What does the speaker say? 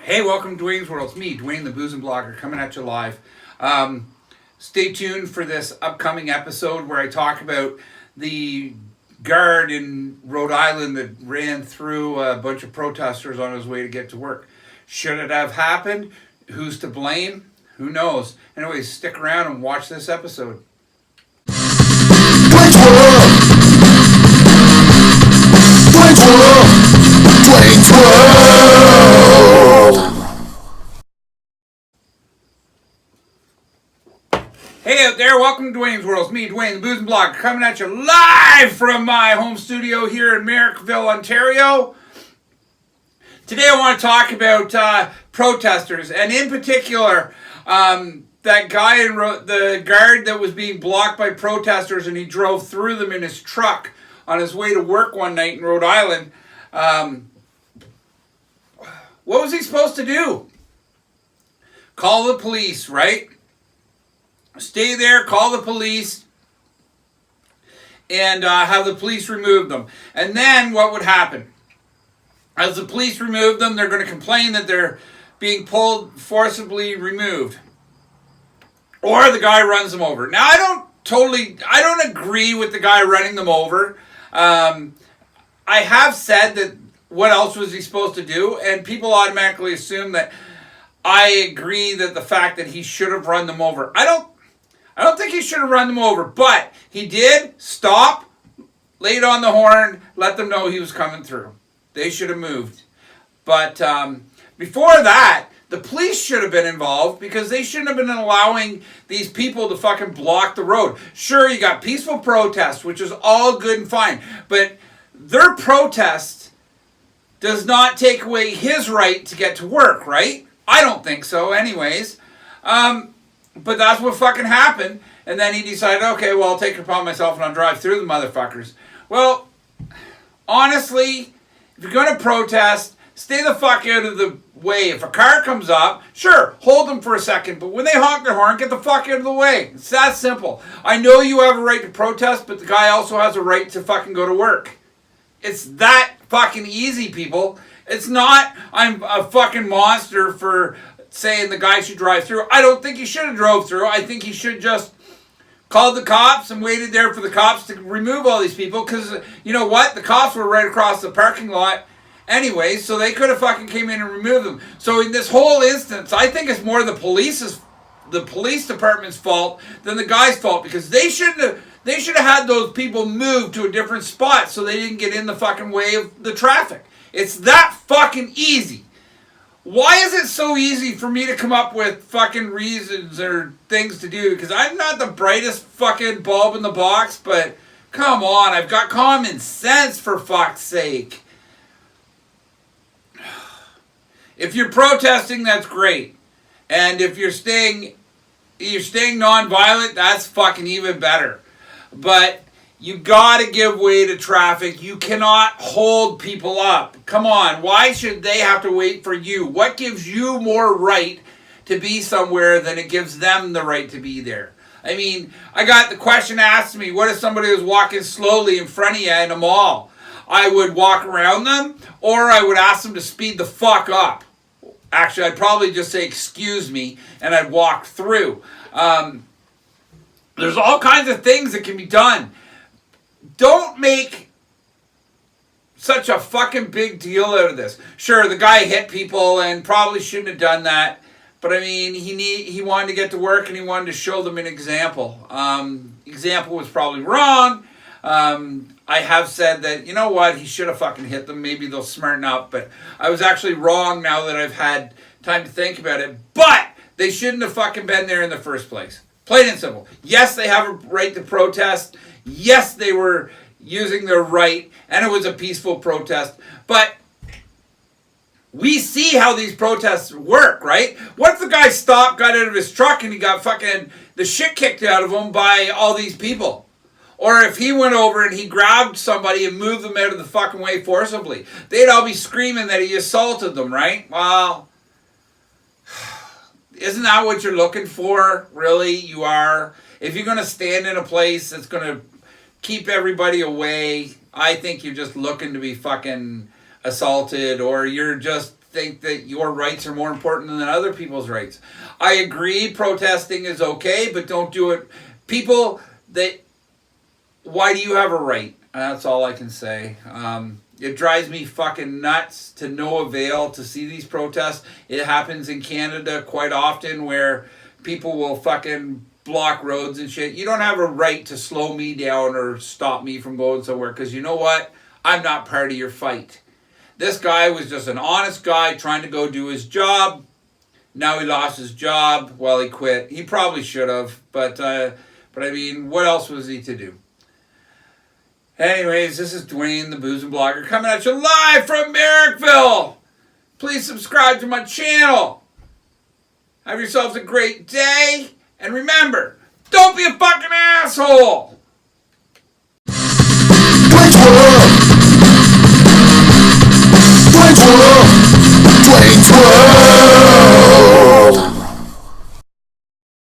Hey, welcome to Dwayne's World. It's me, Dwayne the Boozing Blogger, coming at you live. Stay tuned for this upcoming episode where I talk about the guard in Rhode Island that ran through a bunch of protesters on his way to get to work. Should it have happened? Who's to blame? Who knows? Anyways, stick around and watch this episode. Dwayne's World! Dwayne's World! Dwayne's World! Hey out there, welcome to Dwayne's World. It's me, Dwayne the Boozing Blogger, coming at you live from my home studio here in Merrickville, Ontario. Today I want to talk about protesters, and in particular, that guy in the guard that was being blocked by protesters, and he drove through them in his truck on his way to work one night in Rhode Island. What was he supposed to do? Call the police, right? Stay there, call the police, and have the police remove them. And then what would happen? As the police remove them, they're going to complain that they're being forcibly removed. Or the guy runs them over. Now, I don't agree with the guy running them over. I have said that what else was he supposed to do? And people automatically assume that I agree that the fact that he should have run them over. I don't think he should have run them over, but he did stop, laid on the horn, let them know he was coming through. They should have moved. But before that, the police should have been involved because they shouldn't have been allowing these people to fucking block the road. Sure, you got peaceful protests, which is all good and fine, but their protest does not take away his right to get to work, right? I don't think so anyways. But that's what fucking happened. And then he decided, okay, well, I'll take it upon myself and I'll drive through the motherfuckers. Well, honestly, if you're going to protest, stay the fuck out of the way. If a car comes up, sure, hold them for a second. But when they honk their horn, get the fuck out of the way. It's that simple. I know you have a right to protest, but the guy also has a right to fucking go to work. It's that fucking easy, people. It's not, I'm a fucking monster for saying the guy should drive through. I don't think he should have drove through. I think he should just called the cops and waited there for the cops to remove all these people, because you know what? The cops were right across the parking lot anyway, so they could have fucking came in and removed them. So in this whole instance, I think it's more the police department's fault than the guy's fault, because they should have had those people moved to a different spot so they didn't get in the fucking way of the traffic. It's that fucking easy. Why is it so easy for me to come up with fucking reasons or things to do? Because I'm not the brightest fucking bulb in the box, but come on, I've got common sense, for fuck's sake. If you're protesting, that's great. And if you're staying non-violent, that's fucking even better. But you gotta give way to traffic. You cannot hold people up. Come on, why should they have to wait for you? What gives you more right to be somewhere than it gives them the right to be there? I mean, I got the question asked to me, what if somebody was walking slowly in front of you in a mall? I would walk around them, or I would ask them to speed the fuck up. Actually, I'd probably just say, excuse me, and I'd walk through. There's all kinds of things that can be done. Don't make such a fucking big deal out of this. Sure, the guy hit people and probably shouldn't have done that. But I mean, he wanted to get to work and he wanted to show them an example. Example was probably wrong. I have said that, you know what, he should have fucking hit them. Maybe they'll smarten up. But I was actually wrong now that I've had time to think about it. But they shouldn't have fucking been there in the first place. Plain and simple. Yes, they have a right to protest. Yes, they were using their right, and it was a peaceful protest. But we see how these protests work, right? What if the guy stopped, got out of his truck, and he got fucking the shit kicked out of him by all these people? Or if he went over and he grabbed somebody and moved them out of the fucking way forcibly? They'd all be screaming that he assaulted them, right? Well, isn't that what you're looking for? Really, you are. If you're going to stand in a place that's going to keep everybody away, I think you're just looking to be fucking assaulted, or you're just think that your rights are more important than other people's rights. I agree protesting is okay, but don't do it. People that, why do you have a right? That's all I can say. It drives me fucking nuts to no avail to see these protests. It happens in Canada quite often where people will fucking block roads and shit. You don't have a right to slow me down or stop me from going somewhere, because you know what? I'm not part of your fight. This guy was just an honest guy trying to go do his job. Now he lost his job. Well, he quit. He probably should have, but I mean, what else was he to do? Anyways, this is Dwayne, the Boozing Blogger, coming at you live from Merrickville. Please subscribe to my channel. Have yourselves a great day. And remember, don't be a fucking asshole.